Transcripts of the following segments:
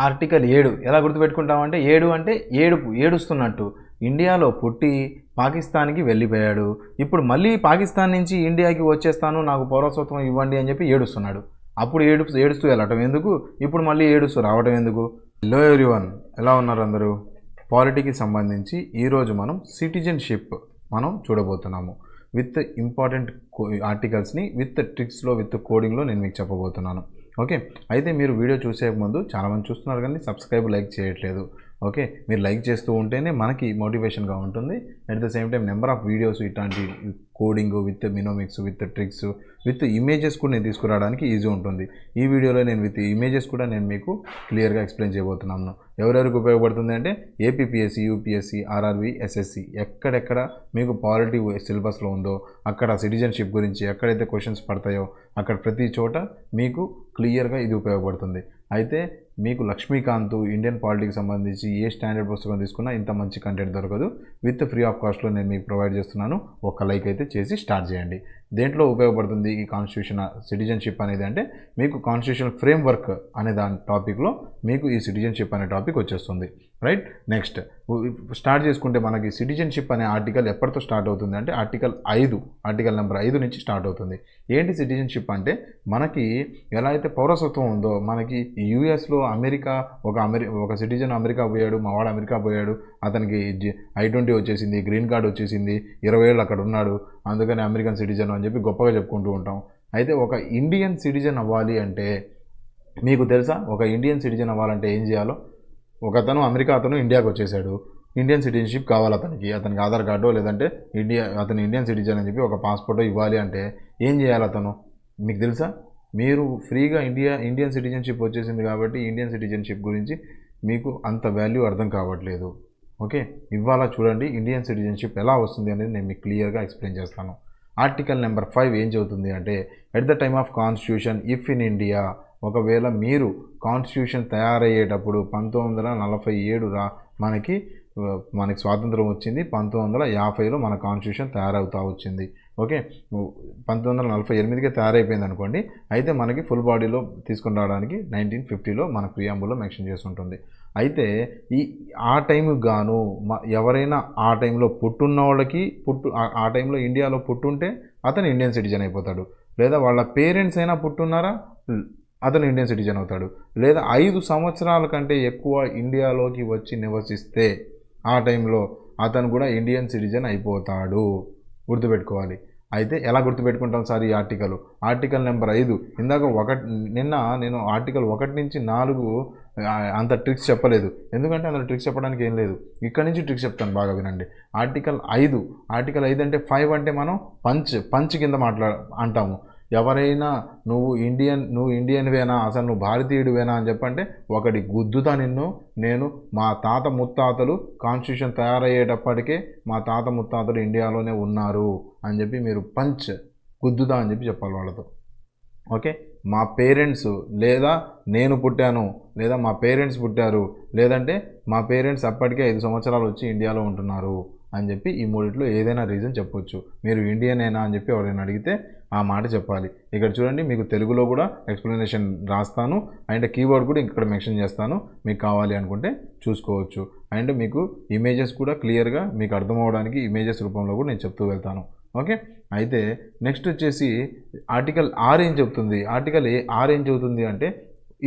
Article 7 ఎలా గుర్తుపెట్టుకుంటామంటే 7 అంటే ఏడుపు, ఏడుస్తున్నట్టు. ఇండియాలో పుట్టి పాకిస్తాన్కి వెళ్ళిపోయాడు, ఇప్పుడు మళ్ళీ పాకిస్తాన్ నుంచి ఇండియాకి వచ్చేస్తాను, నాకు పౌరసత్వం ఇవ్వండి అని చెప్పి ఏడుస్తున్నాడు. అప్పుడు ఏడుస్తూ వెళ్ళటం ఎందుకు, ఇప్పుడు మళ్ళీ ఏడుస్తూ రావటం ఎందుకు? హలో ఎవ్రీవన్, ఎలా ఉన్నారు అందరూ? పాలిటీకి సంబంధించి ఈరోజు మనం సిటిజన్షిప్ మనం చూడబోతున్నాము. విత్ ఇంపార్టెంట్ ఆర్టికల్స్ని విత్ ట్రిక్స్లో విత్ కోడింగ్లో నేను మీకు చెప్పబోతున్నాను. ఓకే, అయితే మీరు వీడియో చూసే ముందు చాలామంది చూస్తున్నారు కానీ సబ్స్క్రైబ్ లైక్ చేయట్లేదు. ఓకే, మీరు లైక్ చేస్తూ ఉంటేనే మనకి మోటివేషన్గా ఉంటుంది. At the same time number of videos ఇట్లాంటి coding with mnemonics with tricks with images కూడా నేను తీసుకురావడానికి ఈజీ ఉంటుంది. ఈ వీడియోలో నేను విత్ ఇమేజెస్ కూడా నేను మీకు క్లియర్గా ఎక్స్ప్లెయిన్ చేయబోతున్నాను. ఎవరెవరికి ఉపయోగపడుతుంది అంటే ఏపీపీఎస్సీ, యూపీఎస్సీ, ఆర్ఆర్బీ, ఎస్ఎస్సి, ఎక్కడెక్కడ మీకు పాలిటీ సిలబస్లో ఉందో అక్కడ సిటిజన్షిప్ గురించి ఎక్కడైతే క్వశ్చన్స్ పడతాయో అక్కడ ప్రతి చోట మీకు క్లియర్గా ఇది ఉపయోగపడుతుంది. అయితే మీకు లక్ష్మీకాంత్ ఇండియన్ పాలిటీకి సంబంధించి ఏ స్టాండర్డ్ పుస్తకం తీసుకున్నా ఇంత మంచి కంటెంట్ దొరకదు. విత్ ఫ్రీ ఆఫ్ కాస్ట్లో నేను మీకు ప్రొవైడ్ చేస్తున్నాను. ఒక లైక్ అయితే చేసి స్టార్ట్ చేయండి. దేంట్లో ఉపయోగపడుతుంది ఈ కాన్స్టిట్యూషన్ సిటిజన్షిప్ అనేది అంటే మీకు కాన్స్టిట్యూషనల్ ఫ్రేమ్వర్క్ అనే దాని టాపిక్లో మీకు ఈ సిటిజన్షిప్ అనే టాపిక్ వచ్చేస్తుంది. రైట్, నెక్స్ట్ స్టార్ట్ చేసుకుంటే మనకి సిటిజన్షిప్ అనే ఆర్టికల్ ఎప్పటితో స్టార్ట్ అవుతుంది అంటే ఆర్టికల్ నెంబర్ 5 నుంచి స్టార్ట్ అవుతుంది. ఏంటి సిటిజన్షిప్ అంటే మనకి ఎలా అయితే పౌరసత్వం ఉందో మనకి యూఎస్లో ఒక సిటిజన్ అమెరికా పోయాడు, మా వాడు అమెరికా పోయాడు, అతనికి I-20 వచ్చేసింది, గ్రీన్ కార్డ్ వచ్చేసింది, 20 ఏళ్ళు అక్కడ ఉన్నాడు, అందుకని అమెరికన్ సిటిజన్ అని చెప్పి గొప్పగా చెప్పుకుంటూ ఉంటాం. అయితే ఒక ఇండియన్ సిటిజన్ అవ్వాలి అంటే మీకు తెలుసా? ఒక ఇండియన్ సిటిజన్ అవ్వాలంటే ఏం చేయాలో? అతను ఇండియాకి వచ్చేసాడు, ఇండియన్ సిటిజన్షిప్ కావాలి అతనికి ఆధార్ కార్డు లేదంటే అతను ఇండియన్ సిటిజన్ అని చెప్పి ఒక పాస్పోర్ట్ ఇవ్వాలి అంటే ఏం చేయాలి అతను? మీకు తెలుసా? మీరు ఫ్రీగా ఇండియన్ సిటిజన్షిప్ వచ్చేసింది కాబట్టి ఇండియన్ సిటిజన్షిప్ గురించి మీకు అంత వాల్యూ అర్థం కావట్లేదు. ఓకే, ఇవాళ చూడండి ఇండియన్ సిటిజన్షిప్ ఎలా వస్తుంది అనేది నేను మీకు క్లియర్గా ఎక్స్ప్లెయిన్ చేస్తాను. ఆర్టికల్ నెంబర్ 5 ఏం చెబుతుంది అంటే at the time of constitution if in India, ఒకవేళ మీరు కాన్స్టిట్యూషన్ తయారయ్యేటప్పుడు 1947 మనకి స్వాతంత్రం వచ్చింది, 1950లో మన కాన్స్టిట్యూషన్ తయారవుతూ వచ్చింది. ఓకే, 1948కే తయారైపోయింది అనుకోండి. అయితే మనకి ఫుల్ బాడీలో తీసుకుని రావడానికి 1950లో మన ప్రియాంబుల్లో మెన్షన్ చేసి ఉంటుంది. అయితే ఆ టైంకి గాను ఎవరైనా ఆ టైంలో పుట్టున్న వాళ్ళకి ఆ టైంలో ఇండియాలో పుట్టుంటే అతను ఇండియన్ సిటిజన్ అయిపోతాడు, లేదా వాళ్ళ పేరెంట్స్ అయినా పుట్టున్నారా అతను ఇండియన్ సిటిజన్ అవుతాడు, లేదా 5 సంవత్సరాల కంటే ఎక్కువ ఇండియాలోకి వచ్చి నివసిస్తే ఆ టైంలో అతను కూడా ఇండియన్ సిటిజన్ అయిపోతాడు. గుర్తుపెట్టుకోవాలి. అయితే ఎలా గుర్తుపెట్టుకుంటాం సార్ ఈ ఆర్టికల్ నెంబర్ 5 నిన్న నేను ఆర్టికల్ 1 నుంచి 4 అంత ట్రిక్స్ చెప్పలేదు, ఎందుకంటే అందులో ట్రిక్స్ చెప్పడానికి ఏం లేదు. ఇక్కడ నుంచి ట్రిక్స్ చెప్తాను, బాగా వినండి. ఆర్టికల్ 5 అంటే 5 అంటే మనం పంచ్ కింద అంటాము. ఎవరైనా నువ్వు ఇండియన్వేనా, అసలు నువ్వు భారతీయుడివేనా అని చెప్పంటే ఒకటి గుద్దుతా నిన్ను. నేను మా తాత ముత్తాతలు కాన్స్టిట్యూషన్ తయారయ్యేటప్పటికే మా తాత ముత్తాతలు ఇండియాలోనే ఉన్నారు అని చెప్పి మీరు గుద్దుతా అని చెప్పి చెప్పాలి వాళ్ళతో. ఓకే, మా పేరెంట్స్ లేదా నేను పుట్టాను, లేదా మా పేరెంట్స్ పుట్టారు, లేదంటే మా పేరెంట్స్ అప్పటికే 5 సంవత్సరాలు వచ్చి ఇండియాలో ఉంటున్నారు అని చెప్పి ఈ మూడిట్లో ఏదైనా రీజన్ చెప్పొచ్చు. మీరు ఇండియనేనా అని చెప్పి ఎవరైనా అడిగితే ఆ మాట చెప్పాలి. ఇక్కడ చూడండి, మీకు తెలుగులో కూడా ఎక్స్ప్లెనేషన్ రాస్తాను అండ్ కీవర్డ్ కూడా ఇక్కడ మెన్షన్ చేస్తాను, మీకు కావాలి అనుకుంటే చూసుకోవచ్చు. అండ్ మీకు ఇమేజెస్ కూడా క్లియర్గా మీకు అర్థం అవ్వడానికి ఇమేజెస్ రూపంలో కూడా నేను చెప్తూ వెళ్తాను. ఓకే, అయితే నెక్స్ట్ వచ్చేసి ఆర్టికల్ 6 ఏం చెప్తుంది? ఆర్టికల్ 6 ఏం చెబుతుంది అంటే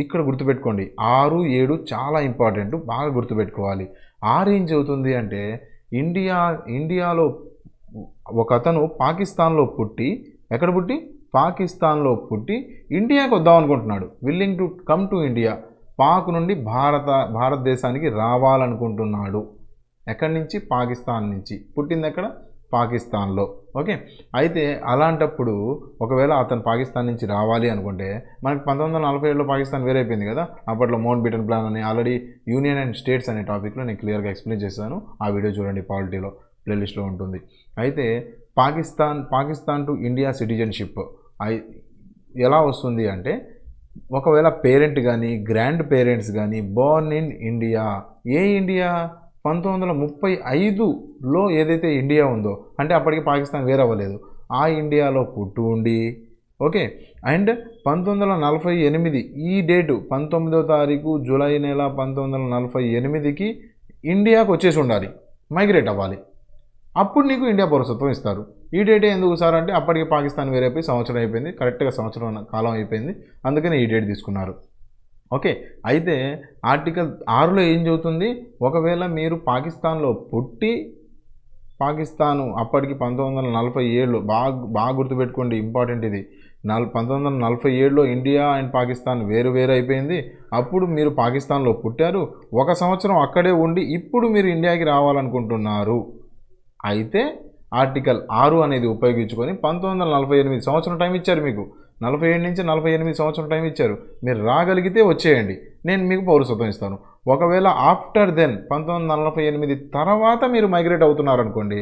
ఇక్కడ గుర్తుపెట్టుకోండి, 6, 7 చాలా ఇంపార్టెంట్, బాగా గుర్తుపెట్టుకోవాలి. 6 ఏం చెబుతుంది అంటే ఇండియాలో ఒకతను పాకిస్తాన్లో పుట్టి పాకిస్తాన్లో పుట్టి ఇండియాకి వద్దాం అనుకుంటున్నాడు, willing to come to India, Pak నుండి భారతదేశానికి రావాలనుకుంటున్నాడు. ఎక్కడి నుంచి? పాకిస్తాన్ నుంచి. పుట్టింది ఎక్కడ? పాకిస్తాన్లో. ఓకే, అయితే అలాంటప్పుడు ఒకవేళ అతను పాకిస్తాన్ నుంచి రావాలి అనుకుంటే మనకి 1947లో పాకిస్తాన్ వేరైపోయింది కదా. అప్పట్లో మౌంట్ బేటన్ ప్లాన్ అని ఆల్రెడీ యూనియన్ అండ్ స్టేట్స్ అనే టాపిక్లో నేను క్లియర్గా ఎక్స్ప్లెయిన్ చేశాను. ఆ వీడియో చూడండి, పాలిటీలో ప్లేలిస్ట్లో ఉంటుంది. అయితే పాకిస్తాన్ టు ఇండియా సిటిజన్షిప్ ఎలా వస్తుంది అంటే ఒకవేళ పేరెంట్ కానీ గ్రాండ్ పేరెంట్స్ కానీ బోర్న్ ఇన్ ఇండియా, ఏ ఇండియా? 1935లో ఏదైతే ఇండియా ఉందో అంటే అప్పటికి పాకిస్తాన్ వేరవ్వలేదు, ఆ ఇండియాలో పుట్టి ఉండి ఓకే. అండ్ 1948 ఈ డేటు 19వ తారీఖు జూలై నెల 1948కి ఇండియాకు వచ్చేసి ఉండాలి, మైగ్రేట్ అవ్వాలి. అప్పుడు నీకు ఇండియా పౌరసత్వం ఇస్తారు. ఈ డేటే ఎందుకు సార్ అంటే అప్పటికి పాకిస్తాన్ వేరైపోయి సంవత్సరం అయిపోయింది, కరెక్ట్గా సంవత్సరం కాలం అయిపోయింది, అందుకని ఈ డేట్ తీసుకున్నారు. ఓకే. అయితే ఆర్టికల్ 6లో ఏం చెబుతుంది, ఒకవేళ మీరు పాకిస్తాన్లో పుట్టి పాకిస్తాను అప్పటికి 1947లో బాగా గుర్తుపెట్టుకోండి, ఇంపార్టెంట్ ఇది. 1947లో ఇండియా అండ్ పాకిస్తాన్ వేరు అయిపోయింది. అప్పుడు మీరు పాకిస్తాన్లో పుట్టారు, 1 సంవత్సరం అక్కడే ఉండి ఇప్పుడు మీరు ఇండియాకి రావాలనుకుంటున్నారు. అయితే ఆర్టికల్ 6 అనేది ఉపయోగించుకొని 1948 సంవత్సరం టైం ఇచ్చారు మీకు. 47 నుంచి 48 సంవత్సరం టైం ఇచ్చారు. మీరు రాగలిగితే వచ్చేయండి, నేను మీకు పౌరసత్వం ఇస్తాను. ఒకవేళ ఆఫ్టర్ దెన్ 1948 తర్వాత మీరు మైగ్రేట్ అవుతున్నారనుకోండి,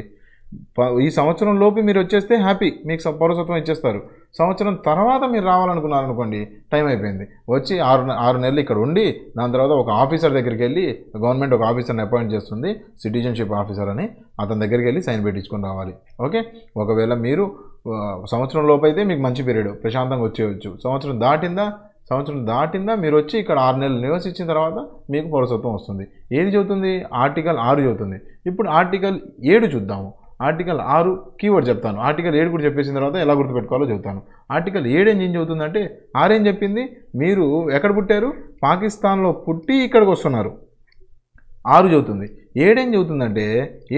ఈ సంవత్సరం లోపు మీరు వచ్చేస్తే హ్యాపీ, మీకు పౌరసత్వం ఇచ్చేస్తారు. సంవత్సరం తర్వాత మీరు రావాలనుకున్నారనుకోండి, టైం అయిపోయింది. వచ్చి 6 నెలలు ఇక్కడ ఉండి దాని తర్వాత ఒక ఆఫీసర్ దగ్గరికి వెళ్ళి, గవర్నమెంట్ ఒక ఆఫీసర్ని అపాయింట్ చేస్తుంది, సిటిజన్షిప్ ఆఫీసర్ అని, అతని దగ్గరికి వెళ్ళి సైన్ పెట్టించుకొని రావాలి. ఓకే. ఒకవేళ మీరు సంవత్సరం లోపు అయితే మీకు మంచి పీరియడ్, ప్రశాంతంగా వచ్చేయచ్చు. సంవత్సరం దాటిందా మీరు వచ్చి ఇక్కడ 6 నెలలు నివసించిన తర్వాత మీకు పౌరసత్వం వస్తుంది. ఏది చెబుతుంది, ఆర్టికల్ 6 చెబుతుంది. ఇప్పుడు ఆర్టికల్ 7 చూద్దాము. ఆర్టికల్ 6 కీవర్డ్ చెప్తాను, ఆర్టికల్ 7 కూడా చెప్పేసిన తర్వాత ఎలా గుర్తుపెట్టుకోవాలో చెబుతాను. ఆర్టికల్ 7 ఏం చెబుతుందంటే, 6 ఏం చెప్పింది, మీరు ఎక్కడ పుట్టారు, పాకిస్తాన్లో పుట్టి ఇక్కడికి వస్తున్నారు, 6 చెబుతుంది. 7 ఏం చెబుతుందంటే,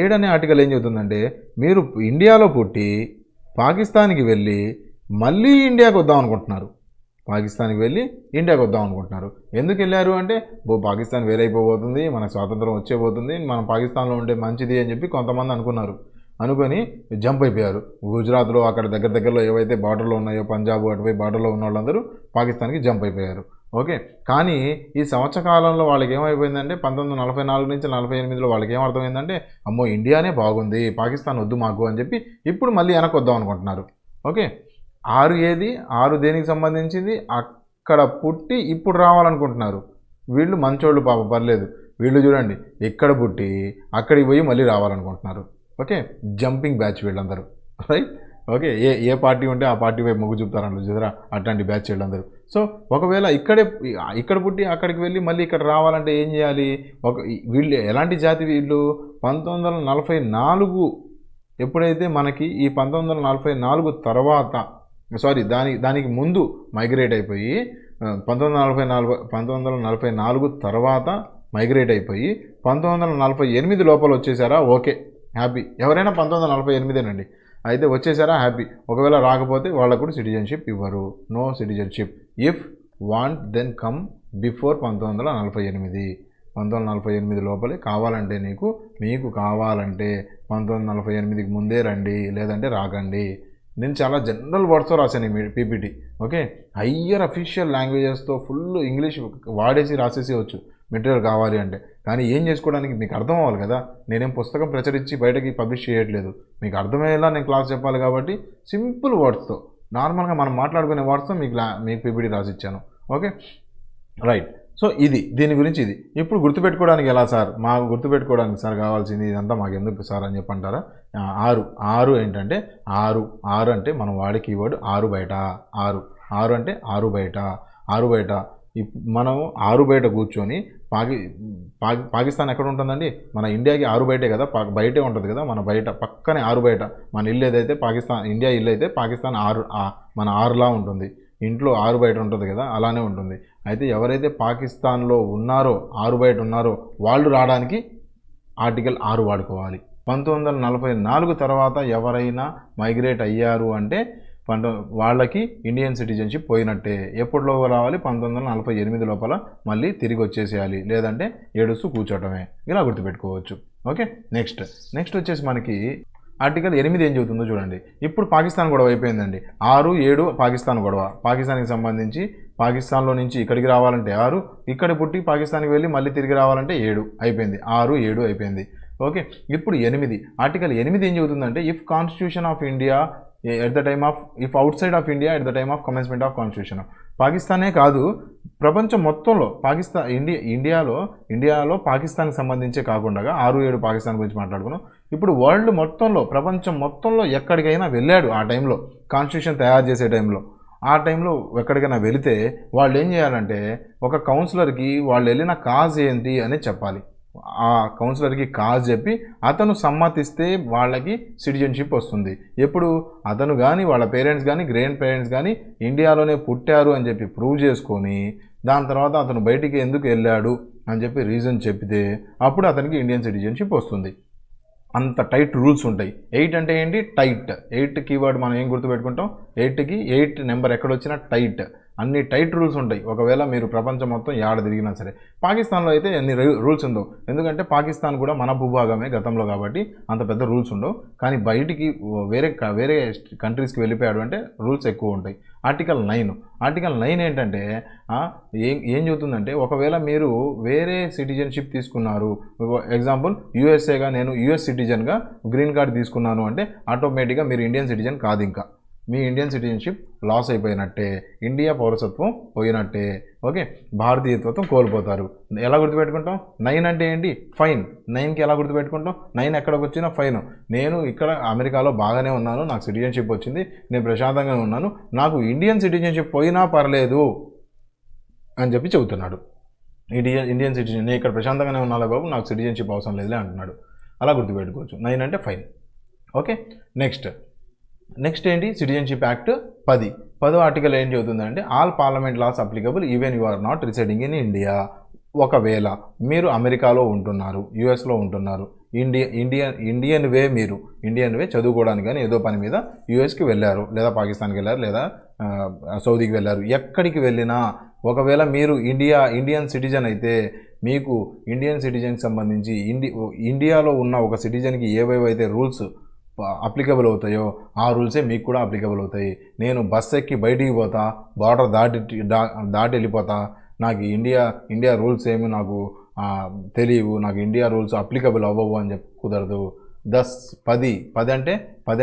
7 అనే ఆర్టికల్ ఏం చెబుతుందంటే, మీరు ఇండియాలో పుట్టి పాకిస్తాన్కి వెళ్ళి మళ్ళీ ఇండియాకి వద్దాం అనుకుంటున్నారు. పాకిస్తాన్కి వెళ్ళి ఇండియాకి వద్దాం అనుకుంటున్నారు. ఎందుకు వెళ్ళారు అంటే, పాకిస్తాన్ వేరైపోబోతుంది, మనకు స్వాతంత్రం వచ్చేపోతుంది, మనం పాకిస్తాన్లో ఉంటే మంచిది అని చెప్పి కొంతమంది అనుకొని జంప్ అయిపోయారు. గుజరాత్లో అక్కడ దగ్గరలో ఏవైతే బార్డర్లో ఉన్నాయో, పంజాబ్ అటువైపు బార్డర్లో ఉన్న వాళ్ళందరూ పాకిస్తాన్కి జంప్ అయిపోయారు. ఓకే. కానీ ఈ సంవత్సర కాలంలో వాళ్ళకి ఏమైపోయిందంటే, 1944 నుంచి 48లో వాళ్ళకి ఏమర్థమైందంటే, అమ్మో ఇండియానే బాగుంది, పాకిస్తాన్ వద్దు మాకు అని చెప్పి ఇప్పుడు మళ్ళీ వెనక్కి వద్దాం అనుకుంటున్నారు. ఓకే. 6 ఏది, 6 దేనికి సంబంధించింది, అక్కడ పుట్టి ఇప్పుడు రావాలనుకుంటున్నారు. వీళ్ళు మంచోళ్ళు, పాప పర్లేదు. వీళ్ళు చూడండి, ఎక్కడ పుట్టి అక్కడికి పోయి మళ్ళీ రావాలనుకుంటున్నారు. ఓకే. జంపింగ్ బ్యాచ్ వీళ్ళందరూ, రైట్. ఓకే. ఏ పార్టీ ఉంటే ఆ పార్టీ వైపు మొగ్గు చూపుతారంటారు చూసారా, అట్లాంటి బ్యాచ్ వీళ్ళందరూ. సో ఒకవేళ ఇక్కడ పుట్టి అక్కడికి వెళ్ళి మళ్ళీ ఇక్కడ రావాలంటే ఏం చేయాలి, వీళ్ళు ఎలాంటి జాతి, వీళ్ళు 1944 ఎప్పుడైతే మనకి ఈ 1944 తర్వాత దానికి ముందు మైగ్రేట్ అయిపోయి 1944 తర్వాత మైగ్రేట్ అయిపోయి 1948 లోపల వచ్చేసారా, ఓకే హ్యాపీ. ఎవరైనా 1948 అయితే వచ్చేసారా, హ్యాపీ. ఒకవేళ రాకపోతే వాళ్ళకు కూడా సిటిజన్షిప్ ఇవ్వరు, no citizenship. If want then come before 1948. 1948 లోపలే కావాలంటే మీకు కావాలంటే 1948కి ముందే రండి, లేదంటే రాకండి. నేను చాలా జనరల్ వర్డ్స్తో రాశాను ఈ పీపీటీ. ఓకే. హయ్యర్ అఫీషియల్ లాంగ్వేజెస్తో ఫుల్ ఇంగ్లీష్ వాడేసి రాసేసేయచ్చు మెటీరియల్ కావాలి అంటే. కానీ ఏం చేసుకోవడానికి మీకు అర్థం అవ్వాలి కదా, నేనేం పుస్తకం ప్రచురించి బయటకి పబ్లిష్ చేయట్లేదు, మీకు అర్థమయ్యేలా నేను క్లాస్ చెప్పాలి కాబట్టి సింపుల్ వర్డ్స్తో, నార్మల్గా మనం మాట్లాడుకునే వర్డ్స్తో మీకు పీపీటీ రాసిచ్చాను. Okay, right. సో దీని గురించి ఇది. ఇప్పుడు గుర్తుపెట్టుకోవడానికి ఎలా సార్, మాకు గుర్తుపెట్టుకోవడానికి సార్ కావాల్సింది ఇదంతా మాకు ఎందుకు సార్ అని చెప్పంటారా. 6 ఏంటంటే 6 అంటే మనం వాడే కీవర్డ్ 6 బయట. 6 అంటే 6 బయట. మనం 6 బయట కూర్చొని పాకిస్తాన్ ఎక్కడ ఉంటుందండి, మన ఇండియాకి 6 బయటే కదా, బయటే ఉంటుంది కదా, మన బయట పక్కనే 6 బయట. మన ఇల్లు ఏదైతే ఇండియా ఇల్లు అయితే పాకిస్తాన్ 6 మన 6లా ఉంటుంది. ఇంట్లో 6 బయట ఉంటుంది కదా, అలానే ఉంటుంది. అయితే ఎవరైతే పాకిస్తాన్లో ఉన్నారో 6 బయట ఉన్నారో వాళ్ళు రావడానికి ఆర్టికల్ 6 వాడుకోవాలి. 1944 తర్వాత ఎవరైనా మైగ్రేట్ అయ్యారు అంటే వాళ్ళకి ఇండియన్ సిటిజన్షిప్ పోయినట్టే. ఎప్పటిలో రావాలి, 1948 లోపల మళ్ళీ తిరిగి వచ్చేసేయాలి, లేదంటే ఏడుస్తూ కూర్చోవటమే. ఇలా గుర్తుపెట్టుకోవచ్చు. ఓకే, నెక్స్ట్ వచ్చేసి మనకి ఆర్టికల్ 8 ఏం చెబుతుందో చూడండి. ఇప్పుడు పాకిస్తాన్ గొడవ అయిపోయిందండి. 6, 7 పాకిస్తాన్ గొడవ. పాకిస్తాన్కి సంబంధించి పాకిస్తాన్లో నుంచి ఇక్కడికి రావాలంటే 6, ఇక్కడ పుట్టి పాకిస్తాన్కి వెళ్ళి మళ్ళీ తిరిగి రావాలంటే 7 అయిపోయింది. 6, 7 అయిపోయింది. ఓకే, ఇప్పుడు 8 ఆర్టికల్ 8 ఏం చెబుతుందంటే, if constitution of India if outside of India at the time of commencement of constitution. పాకిస్తానే కాదు, ప్రపంచం మొత్తంలో ఇండియాలో పాకిస్తాన్కి సంబంధించే కాకుండా 6, 7 పాకిస్తాన్ గురించి మాట్లాడుకున్నాం. ఇప్పుడు వరల్డ్ మొత్తంలో, ప్రపంచం మొత్తంలో ఎక్కడికైనా వెళ్ళాడు ఆ టైంలో, కాన్స్టిట్యూషన్ తయారు చేసే టైంలో ఆ టైంలో ఎక్కడికైనా వెళితే వాళ్ళు ఏం చేయాలంటే ఒక కౌన్సిలర్కి వాళ్ళు వెళ్ళిన కాజ్ ఏంటి అనేది చెప్పాలి. ఆ కౌన్సిలర్కి కాజ్ చెప్పి అతను సమ్మతిస్తే వాళ్ళకి సిటిజన్షిప్ వస్తుంది. ఎప్పుడు అతను కానీ వాళ్ళ పేరెంట్స్ కానీ గ్రాండ్ పేరెంట్స్ కానీ ఇండియాలోనే పుట్టారు అని చెప్పి ప్రూవ్ చేసుకొని దాని తర్వాత అతను బయటికి ఎందుకు వెళ్ళాడు అని చెప్పి రీజన్ చెప్తే అప్పుడు అతనికి ఇండియన్ సిటిజన్షిప్ వస్తుంది. అంత టైట్ రూల్స్ ఉంటాయి. 8 అంటే ఏంటి? టైట్. 8 కీవర్డ్ మనం ఏం గుర్తుపెట్టుకుంటాం? 8కి 8 నెంబర్ ఎక్కడొచ్చినా టైట్. అన్ని టైట్ రూల్స్ ఉంటాయి. ఒకవేళ మీరు ప్రపంచం మొత్తం ఏడ తిరిగినా సరే. పాకిస్తాన్లో అయితే ఎన్ని రూల్స్ ఉండవు, ఎందుకంటే పాకిస్తాన్ కూడా మన భూభాగమే గతంలో కాబట్టి అంత పెద్ద రూల్స్ ఉండవు. కానీ బయటికి వేరే కంట్రీస్కి వెళ్ళిపోయాడు అంటే రూల్స్ ఎక్కువ ఉంటాయి. ఆర్టికల్ 9 ఏంటంటే ఏం చెబుతుందంటే ఒకవేళ మీరు వేరే సిటిజన్షిప్ తీసుకున్నారు, ఎగ్జాంపుల్ యూఎస్ఏగా నేను యూఎస్ సిటిజన్గా గ్రీన్ కార్డ్ తీసుకున్నాను అంటే ఆటోమేటిక్గా మీరు ఇండియన్ సిటిజన్ కాదు. ఇంకా మీ ఇండియన్ సిటిజన్షిప్ లాస్ అయిపోయినట్టే, ఇండియా పౌరసత్వం పోయినట్టే. ఓకే, భారతీయత్వం కోల్పోతారు. ఎలా గుర్తుపెట్టుకుంటాం? 9 అంటే ఏంటి? ఫైన్. 9కి ఎలా గుర్తుపెట్టుకుంటాం? 9 ఎక్కడికి వచ్చినా ఫైన్. నేను ఇక్కడ అమెరికాలో బాగానే ఉన్నాను, నాకు సిటిజన్షిప్ వచ్చింది, నేను ప్రశాంతంగా ఉన్నాను, నాకు ఇండియన్ సిటిజన్షిప్ పోయినా పర్లేదు అని చెప్పి చెబుతున్నాడు. ఇండియన్ సిటిజన్, నేను ఇక్కడ ప్రశాంతంగానే ఉన్నాను బాబు, నాకు సిటిజన్షిప్ అవసరం లేదులే అంటున్నాడు. అలా గుర్తుపెట్టుకోవచ్చు. 9 అంటే ఫైన్. ఓకే, నెక్స్ట్ ఏంటి? సిటిజన్షిప్ యాక్ట్ 10వ ఆర్టికల్ ఏం చెబుతుందంటే all parliament laws applicable even you are not residing in India. ఒకవేళ మీరు అమెరికాలో ఉంటున్నారు, యూఎస్లో ఉంటున్నారు, ఇండియన్ వే చదువుకోవడానికి కానీ ఏదో పని మీద యూఎస్కి వెళ్ళారు, లేదా పాకిస్తాన్కి వెళ్ళారు, లేదా సౌదీకి వెళ్ళారు, ఎక్కడికి వెళ్ళినా ఒకవేళ మీరు ఇండియన్ సిటిజన్ అయితే మీకు ఇండియన్ సిటిజన్కి సంబంధించి ఇండియాలో ఉన్న ఒక సిటిజన్కి ఏవేవైతే రూల్స్ అప్లికబుల్ అవుతాయో ఆ రూల్సే మీకు కూడా అప్లికబుల్ అవుతాయి. నేను బస్ ఎక్కి బయటికి పోతా, బార్డర్ దాటి వెళ్ళిపోతా, నాకు ఇండియా రూల్స్ ఏమి నాకు తెలియవు, నాకు ఇండియా రూల్స్ అప్లికబుల్ అవ్వవు అని చెప్పి కుదరదు. 10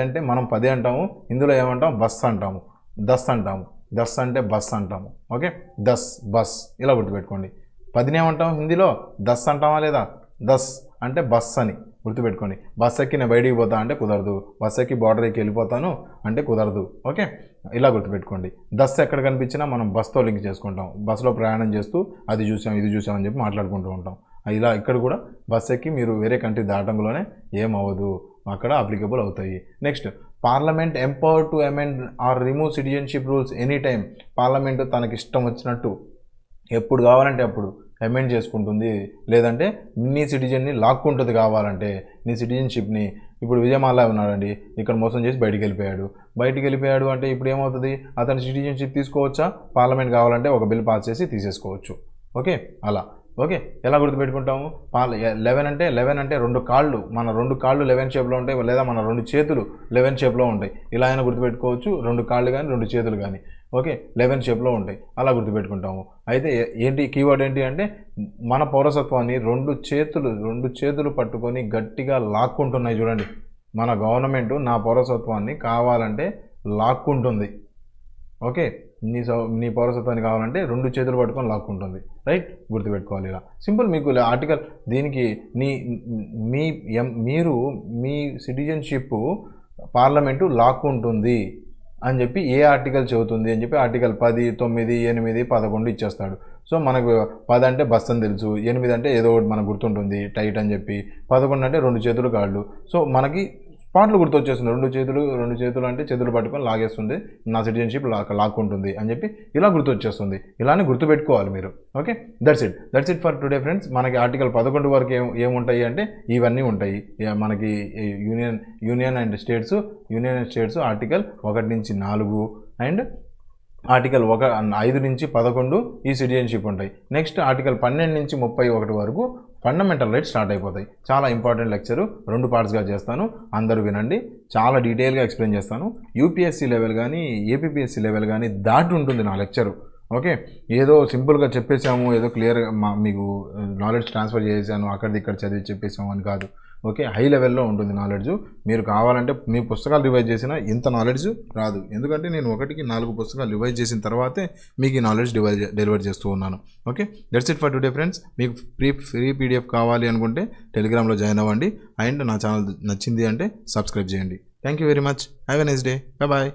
అంటే మనం 10 అంటాము, ఇందులో ఏమంటాం? బస్ అంటాము, 10 అంటాము, 10 అంటే బస్ అంటాము. ఓకే, బస్ ఇలా గుర్తుపెట్టుకోండి. 10ని ఏమంటాం హిందీలో? 10 అంటామా లేదా? 10 అంటే బస్ అని గుర్తుపెట్టుకోండి. బస్ ఎక్కి నేను బయటికి పోతా అంటే కుదరదు, బస్ ఎక్కి బార్డర్ ఎక్కి వెళ్ళిపోతాను అంటే కుదరదు. ఓకే, ఇలా గుర్తుపెట్టుకోండి. 10 ఎక్కడ కనిపించినా మనం బస్తో లింక్ చేసుకుంటాం. బస్సులో ప్రయాణం చేస్తూ అది చూసాం ఇది చూసాం అని చెప్పి మాట్లాడుకుంటూ ఉంటాం. ఇలా ఇక్కడ కూడా బస్ ఎక్కి మీరు వేరే కంట్రీ దాటంలోనే ఏమవ్వదు, అక్కడ అప్లికబుల్ అవుతాయి. Next, parliament empower to amend or remove citizenship rules any time. పార్లమెంట్ తనకి ఇష్టం వచ్చినట్టు ఎప్పుడు కావాలంటే అప్పుడు అమెండ్ చేసుకుంటుంది, లేదంటే నీ సిటిజన్ని లాక్కుంటుంది. కావాలంటే నీ సిటిజన్షిప్ని, ఇప్పుడు విజయమాల ఉన్నాడండి, ఇక్కడ మోసం చేసి బయటికి వెళ్ళిపోయాడు అంటే ఇప్పుడు ఏమవుతుంది? అతని సిటిజన్షిప్ తీసుకోవచ్చా? పార్లమెంట్ కావాలంటే ఒక బిల్ పాస్ చేసి తీసేసుకోవచ్చు. ఓకే, అలా. ఓకే, ఎలా గుర్తుపెట్టుకుంటాము? 11 అంటే 2 కాళ్ళు, మన 2 కాళ్ళు 11 షేప్లో ఉంటాయి, లేదా మన 2 చేతులు 11 షేప్లో ఉంటాయి. ఇలా అయినా గుర్తుపెట్టుకోవచ్చు, 2 కాళ్ళు కానీ 2 చేతులు కానీ. ఓకే, 11 షేప్లో ఉంటాయి, అలా గుర్తుపెట్టుకుంటాము. అయితే కీవర్డ్ ఏంటి అంటే మన పౌరసత్వాన్ని 2 చేతులు పట్టుకొని గట్టిగా లాక్కుంటున్నాయి. చూడండి, మన గవర్నమెంట్ నా పౌరసత్వాన్ని కావాలంటే లాక్కుంటుంది. ఓకే, నీ పౌరసత్వాన్ని కావాలంటే 2 చేతులు పట్టుకొని లాక్కుంటుంది. రైట్, గుర్తుపెట్టుకోవాలి. ఇలా సింపుల్. మీకు ఆర్టికల్ దీనికి మీరు మీ సిటిజన్షిప్ పార్లమెంటు లాక్కుంటుంది అని చెప్పి ఏ ఆర్టికల్ చెబుతుంది అని చెప్పి ఆర్టికల్ 10, 9, 8, 11 ఇచ్చేస్తాడు. సో మనకు 10 అంటే బస్ అని తెలుసు, 8 అంటే ఏదో ఒకటి మనకు గుర్తుంటుంది టైట్ అని చెప్పి, 11 అంటే 2 చేతులు కాళ్ళు. సో మనకి స్పాట్లు గుర్తొచ్చేస్తుంది. 2 చేతులు అంటే చేతులు పట్టుకొని లాగేస్తుంది, నా సిటిజన్షిప్ లాక్కుంటుంది అని చెప్పి ఇలా గుర్తొచ్చేస్తుంది. ఇలానే గుర్తుపెట్టుకోవాలి మీరు. Okay, that's it for today friends. మనకి ఆర్టికల్ 11 వరకు ఏముంటాయి అంటే ఇవన్నీ ఉంటాయి. మనకి యూనియన్ అండ్ స్టేట్స్ ఆర్టికల్ 1 నుంచి 4 అండ్ ఆర్టికల్ 5 నుంచి 11 ఈ సిటిజన్షిప్ ఉంటాయి. నెక్స్ట్ ఆర్టికల్ 12 నుంచి 31 వరకు ఫండమెంటల్ రైట్స్ స్టార్ట్ అయిపోతాయి. చాలా ఇంపార్టెంట్ లెక్చరు, 2 పార్ట్స్గా చేస్తాను, అందరూ వినండి. చాలా డీటెయిల్గా ఎక్స్ప్లెయిన్ చేస్తాను. యూపీఎస్సీ లెవెల్ కానీ ఏపీఎస్సీ లెవెల్ కానీ దాటి ఉంటుంది నా లెక్చరు. ఓకే, ఏదో సింపుల్గా చెప్పేసాము, ఏదో క్లియర్గా మీకు నాలెడ్జ్ ట్రాన్స్ఫర్ చేసాను, అక్కడిది ఇక్కడ చదివి చెప్పేసాము అని కాదు. ఓకే, హై లెవెల్లో ఉంటుంది నాలెడ్జ్. మీరు కావాలంటే మీ పుస్తకాలు రివైజ్ చేసినా ఇంత నాలెడ్జ్ రాదు, ఎందుకంటే నేను 1కి 4 పుస్తకాలు రివైజ్ చేసిన తర్వాతే మీకు ఈ నాలెడ్జ్ డెలివర్ చేస్తూ ఉన్నాను. Okay, that's it for today friends. మీకు ఫ్రీ పీడిఎఫ్ కావాలి అనుకుంటే టెలిగ్రామ్లో జాయిన్ అవ్వండి. అండ్ నా ఛానల్ నచ్చింది అంటే సబ్స్క్రైబ్ చేయండి. Thank you very much. Have a nice day. Bye.